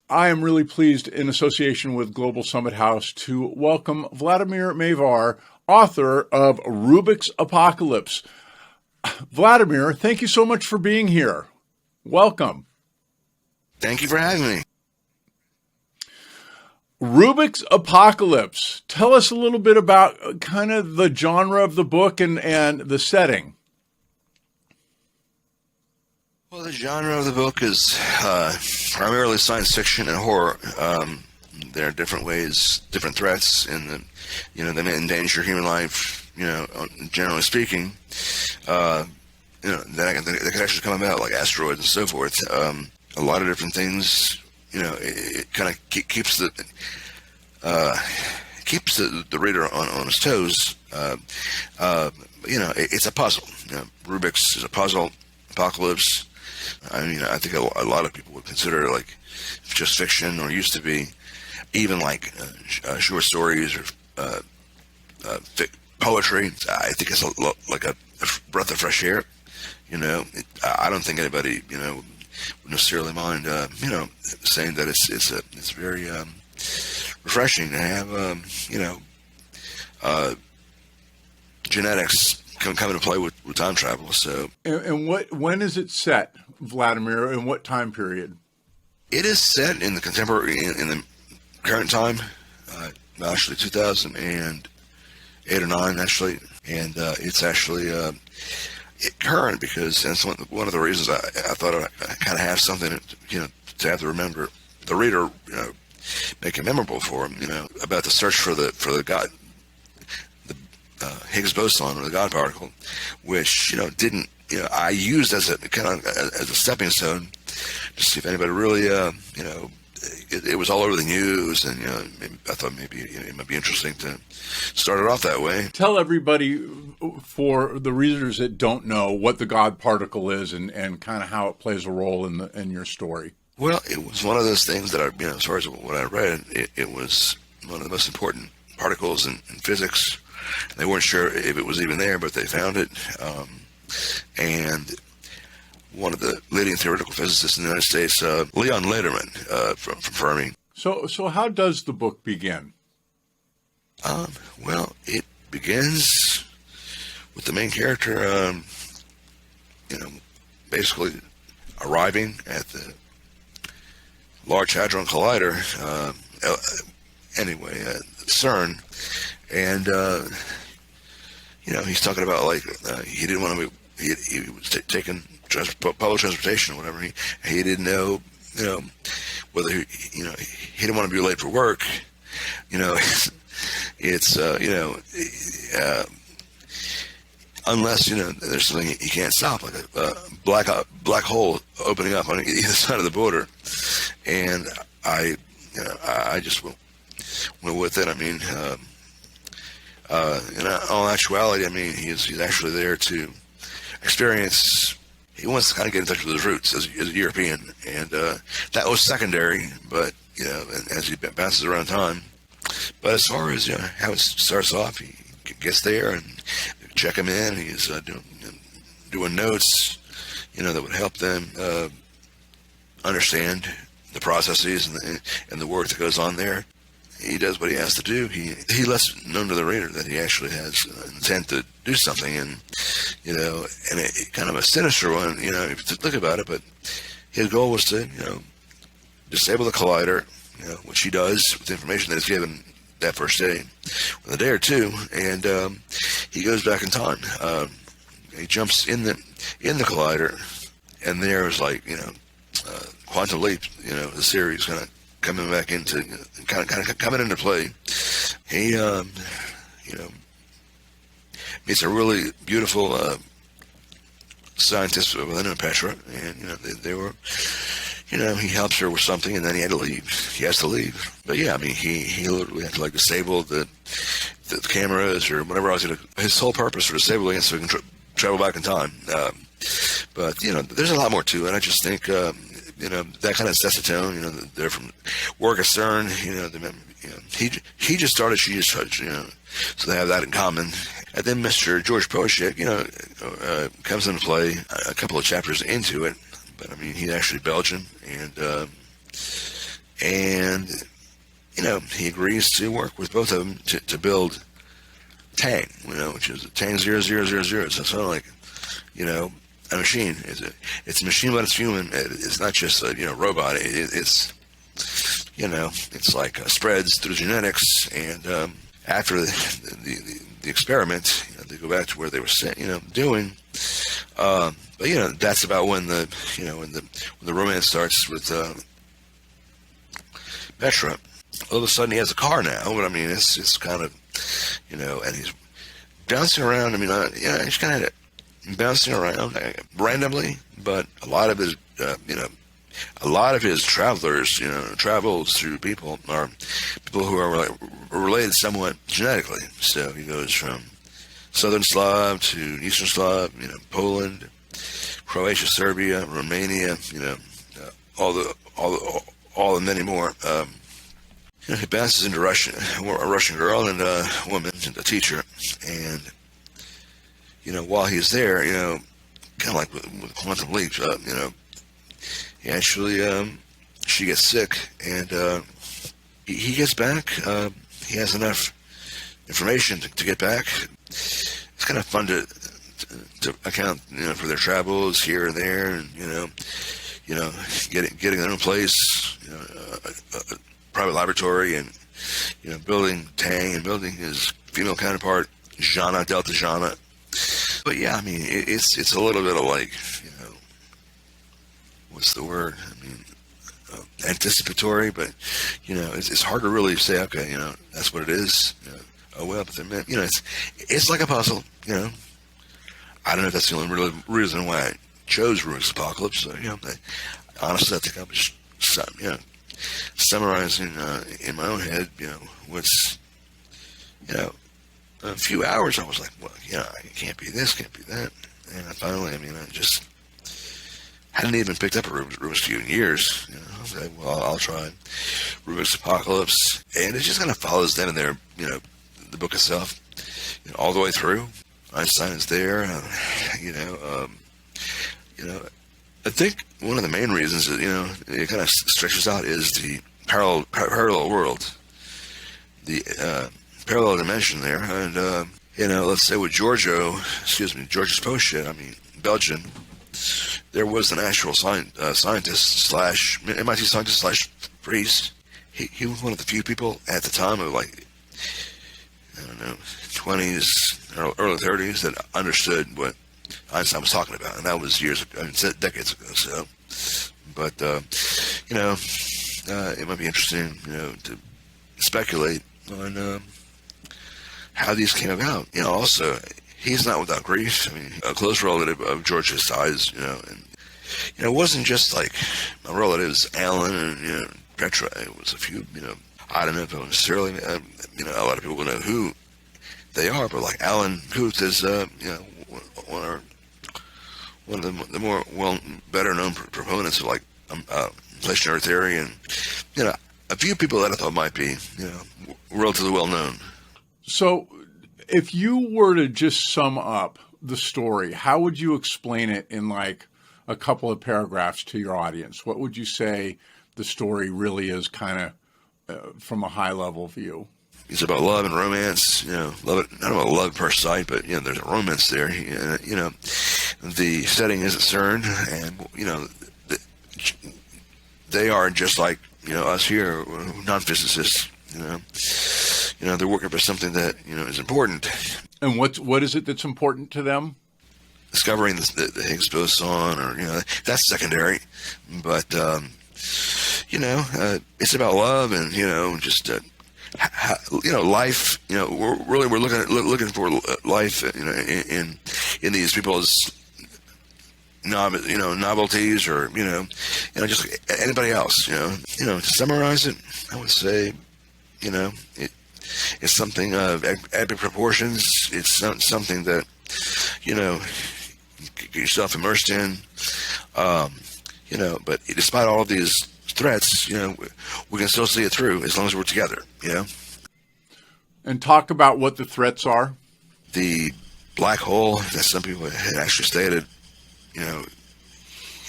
I am really pleased, in association with Global Summit House, to welcome Vladimir Mavar, author of Rubik's Apocalypse. Vladimir, thank you so much for being here. Welcome. Thank you for having me. Rubik's Apocalypse. Tell us a little bit about kind of the genre of the book and the setting. Well, the genre of the book is primarily science fiction and horror. There are different ways, different threats, that may endanger human life. Generally speaking, that could actually come about, like asteroids and so forth. A lot of different things. It kind of keeps the reader on his toes. It's a puzzle. Rubik's is a puzzle. Apocalypse. I think a lot of people would consider it like just fiction, or used to be, even like short stories or poetry. I think it's like a breath of fresh air. I don't think anybody would necessarily mind saying that it's very refreshing to have genetics come into play with time travel. So, and when is it set, Vladimir? In what time period? It is set in the contemporary, in the current time, actually 2008 or 9, actually, and it's actually current because that's one of the reasons I thought I kind of have something to have to remember the reader, make it memorable for him, about the search for the God. Higgs boson, or the God particle, which didn't I used as a kind of as a stepping stone to see if anybody really it was all over the news, and I thought maybe it might be interesting to start it off that way. Tell everybody, for the readers that don't know, what the God particle is and kind of how it plays a role in your story. Well, it was one of those things that as far as what I read, it was one of the most important particles in physics. They weren't sure if it was even there, but they found it. And one of the leading theoretical physicists in the United States, Leon Lederman, from Fermi. So how does the book begin? Well, it begins with the main character, basically arriving at the Large Hadron Collider, CERN, and he's talking about he didn't want to be. He was taking public transportation or whatever. He didn't know whether he didn't want to be late for work. It's unless there's something he can't stop, like a black hole opening up on either side of the border, and I just went with it. In all actuality, he's actually there to experience. He wants to kind of get in touch with his roots as a European, and that was secondary. But as he bounces around time. But as far as how it starts off, he gets there and check him in. He's doing notes, that would help them understand the processes and the work that goes on there. He does what he has to do. He lets known to the reader that he actually has intent to do something, and and it kind of a sinister one, if you think about it. But his goal was to disable the collider, which he does with the information that is given that first day, with a day or two, and he goes back in time. He jumps in the collider, and there is quantum leap, the series kind of coming back into kind of coming into play. He meets a really beautiful scientist by the name of Petra, and they were he helps her with something, and then he had to leave. He has to leave. But yeah, he literally had to disable the cameras or whatever else. His sole purpose for disabling it so he can travel back in time. But there's a lot more to it. I just think that kind of sets the tone. They're from work at CERN. He just started, she just started. So they have that in common. And then Mr. George Poshek, comes into play a couple of chapters into it. But he's actually Belgian, and and he agrees to work with both of them to build Tang, which is Tang 0000. So it's sort of like, a machine. It's a machine, but it's human. It's not just a robot. It's it's like spreads through genetics, and after the experiment, they go back to where they were doing. But that's about when the romance starts with Petra. All of a sudden, he has a car now, but I mean, it's kind of, and he's bouncing around. I mean, he's kind of bouncing around randomly, but a lot of his, travelers, travels through people who are related somewhat genetically. So he goes from Southern Slav to Eastern Slav, Poland, Croatia, Serbia, Romania, all the many more. He bounces into a Russian girl and a woman, and a teacher, and while he's there, kind of like with quantum leaps, he actually she gets sick, and he gets back. He has enough information to get back. It's kind of fun to account, for their travels here and there, and getting their own place, a private laboratory, and building Tang and building his female counterpart, Delta Jana. But yeah, I mean, it's a little bit of like, what's the word? I mean, anticipatory, but it's hard to really say, okay, that's what it is. Oh well, but then, it's like a puzzle. I don't know if that's the only reason why I chose Rubik's Apocalypse. So, honestly, I think I was just, summarizing in my own head, what's, a few hours. I was like, well, it can't be this, can't be that, and I finally, I just hadn't even picked up a Rubik's Cube in years. I was like, well, I'll try Rubik's Apocalypse, and it just kind of follows them in their, the book itself, all the way through. Einstein is there, I think one of the main reasons that, it kind of stretches out is the parallel world, the parallel dimension there. And, let's say with George's Post-it, Belgian, there was an actual scientist / MIT scientist / priest. He was one of the few people at the time of 20s, early 30s that understood what Einstein was talking about, and that was decades ago. So, but it might be interesting, to speculate on how these came about. Also, he's not without grief. A close relative of George's dies, and it wasn't just like my relatives, Alan and Petra. It was a few, I don't know if it was necessarily, a lot of people will know who they are, but like Alan Guth is, one of the more better known proponents of inflationary theory, and a few people that I thought might be relatively well known. So, if you were to just sum up the story, how would you explain it in a couple of paragraphs to your audience? What would you say the story really is, kind of from a high level view? It's about love and romance, love it, not about love per sight, but, there's a romance there. The setting is at CERN, and, they are just like, us here, non-physicists, they're working for something that, is important. And what is it that's important to them? Discovering the Higgs boson, or, that's secondary, but, it's about love and, just, life. We're looking for life. In these people's novelties, or just like anybody else. To summarize it, I would say, it's something of epic proportions. It's something that you get yourself immersed in. But despite all of these threats, we can still see it through as long as we're together, And talk about what the threats are. The black hole that some people had actually stated,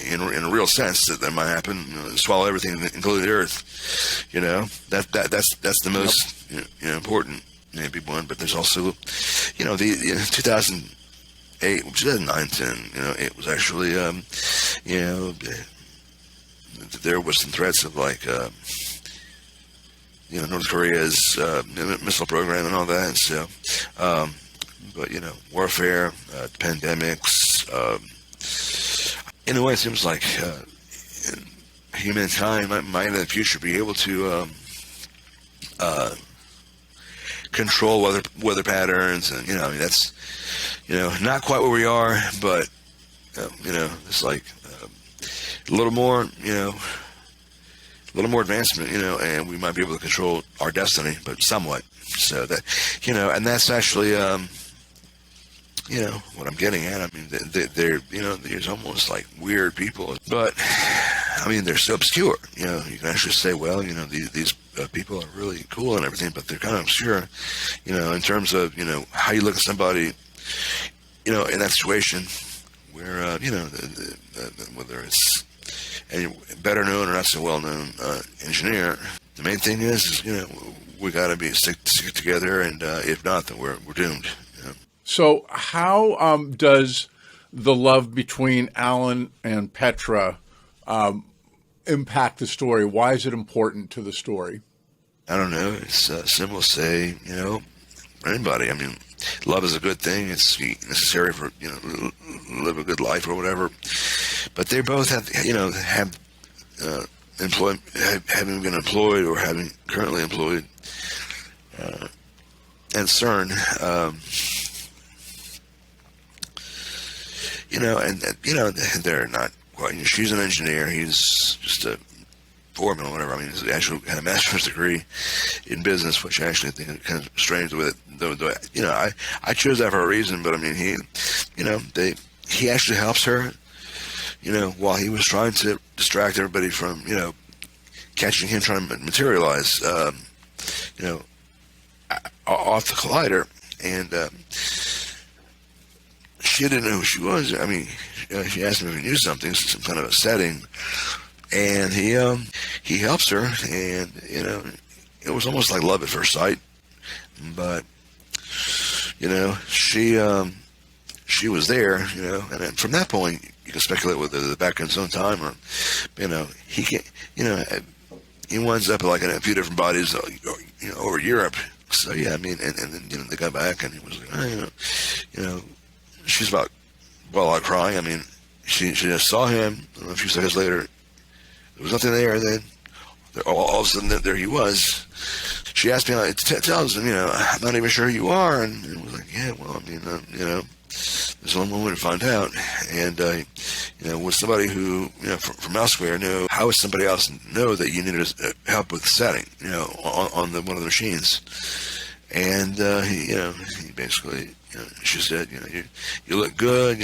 in a real sense that might happen, swallow everything, including the Earth. That's the most important maybe one. But there's also, the 2008, 2009, 10. It was actually, there was some threats of like, North Korea's missile program and all that. And so, but warfare, pandemics. In a way, it seems like humankind might in the future be able to control weather patterns, and that's not quite where we are, but it's like a little more advancement, and we might be able to control our destiny, but somewhat. So that and that's actually what I'm getting at. I mean, they're there's almost like weird people, but I mean, they're so obscure. You can actually say, well, these people are really cool and everything, but they're kind of obscure, in terms of how you look at somebody, in that situation where whether it's a better known or not so well known engineer. The main thing is we got to stick together, and if not, then we're doomed. So how does the love between Alan and Petra impact the story? Why is it important to the story? I don't know. It's simple to say, for anybody. I mean, love is a good thing. It's necessary for, live a good life or whatever. But they both have having been employed or having currently employed at CERN, they're not quite. She's an engineer. He's just a foreman or whatever. I mean, he actually had a master's degree in business, which I actually think is kind of strange with it. Though I chose that for a reason. But I mean, he actually helps her. While he was trying to distract everybody from catching him trying to materialize, off the collider, and she didn't know who she was. I mean, she asked him if he knew something, some kind of a setting, and he helps her, and it was almost like love at first sight. But she was there, and then from that point you can speculate whether they're back in his own time or he can't, he winds up like in a few different bodies over Europe. So yeah, I mean, and then they got back, and he was like, she's about out crying. I mean, she just saw him. A few seconds later, there was nothing there. And then all of a sudden, there he was. She asked me, "Tell us, I'm not even sure who you are." And it was like, "Yeah, well, I mean, there's only one way to find out." And with somebody who from elsewhere, how would somebody else know that you needed help with the setting, on one of the machines? And he basically, she said, you look good,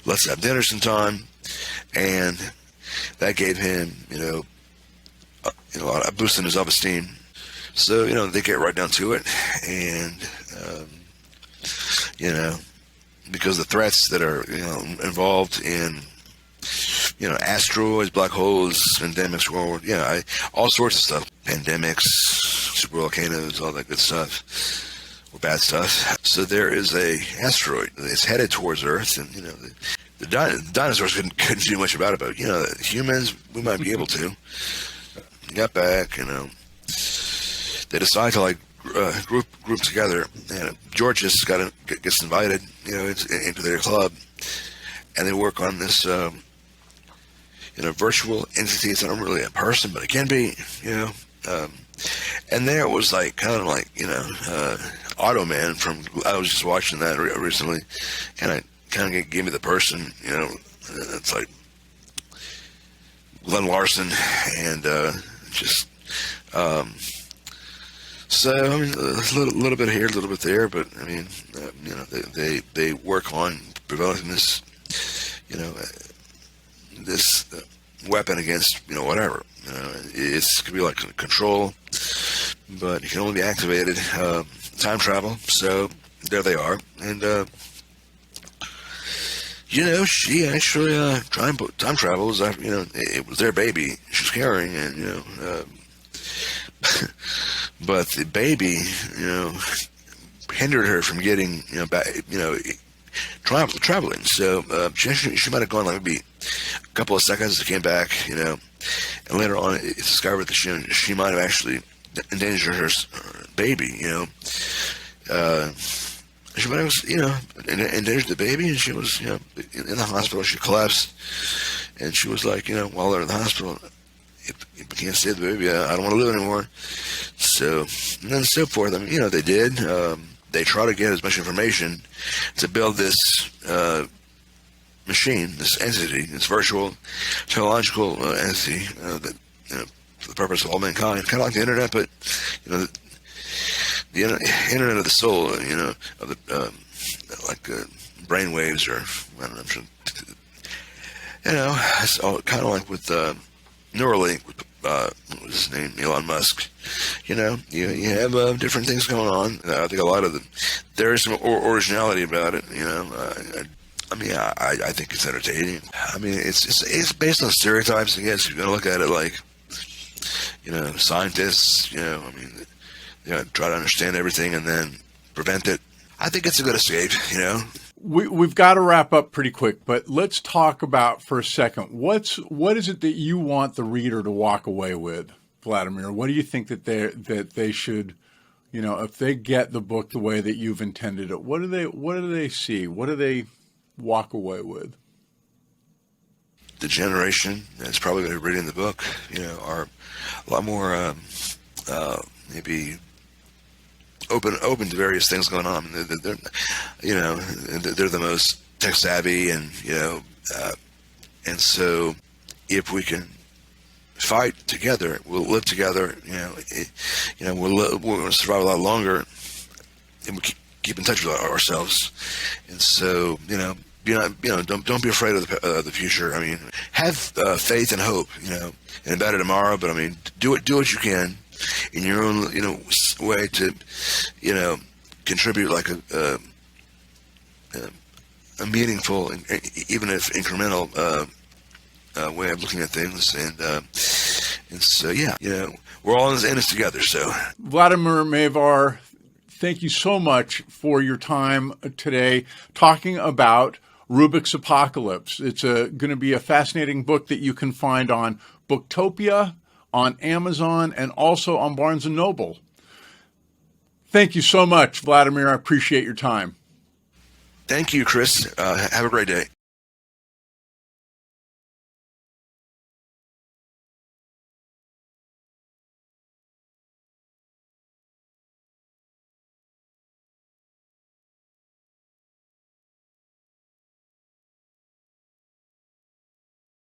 let's have dinner sometime, and that gave him, a boost in his self-esteem. So they get right down to it, and because the threats that are involved in asteroids, black holes, pandemics, all sorts of stuff, pandemics, super volcanoes, all that good stuff, or bad stuff. So there is a asteroid that's headed towards Earth, and the dinosaurs couldn't do much about it, but humans, we might be able to. Got back, they decide to group together, and Georges gets invited, into their club, and they work on this, virtual entity. It's not really a person, but it can be, and there it was like kind of like Automan from. I was just watching that recently, and it kind of gave me the person, it's like Glenn Larson, and just. So I mean, a little bit here, a little bit there, but I mean, they work on developing this, this weapon against whatever. It could be like control, but it can only be activated time travel. So there they are, and She actually time travels. It was their baby she was carrying, and but the baby, hindered her from getting, back, traveling. So she might have gone like maybe a couple of seconds. It came back, and later on it's discovered that she might have actually endangered her baby. She might have, endangered the baby, and she was, in the hospital. She collapsed, and she was like, while they're in the hospital, if we can't save the baby, I don't want to live anymore. So, and then so forth. They did. They tried to get as much information to build this machine, this entity, this virtual technological entity that, for the purpose of all mankind, kind of like the internet, but the internet of the soul, of the like brain waves, or I don't know, it's all kind of like with Neuralink, with what was his name, Elon Musk. You have different things going on. I think a lot of there is some originality about it. I think it's entertaining. It's based on stereotypes. I guess you're gonna look at it like, scientists. Try to understand everything and then prevent it. I think it's a good escape. We've got to wrap up pretty quick, but let's talk about for a second. What is it that you want the reader to walk away with, Vladimir? What do you think that they should, if they get the book the way that you've intended it, what do they see? What do they walk away with? The generation that's probably going to be reading the book, are a lot more maybe open to various things going on. They're the most tech savvy, and and so if we can fight together, we'll live together. We'll survive a lot longer, and we keep in touch with ourselves. And so don't be afraid of the future. Have faith and hope. In a better tomorrow. But do what you can in your own way to contribute, like a meaningful, even if incremental way of looking at things. And so we're all in this together. So Vladimir Mavar, thank you so much for your time today talking about Rubik's Apocalypse. It's going to be a fascinating book that you can find on Booktopia, on Amazon, and also on Barnes & Noble. Thank you so much, Vladimir. I appreciate your time. Thank you, Chris. Have a great day.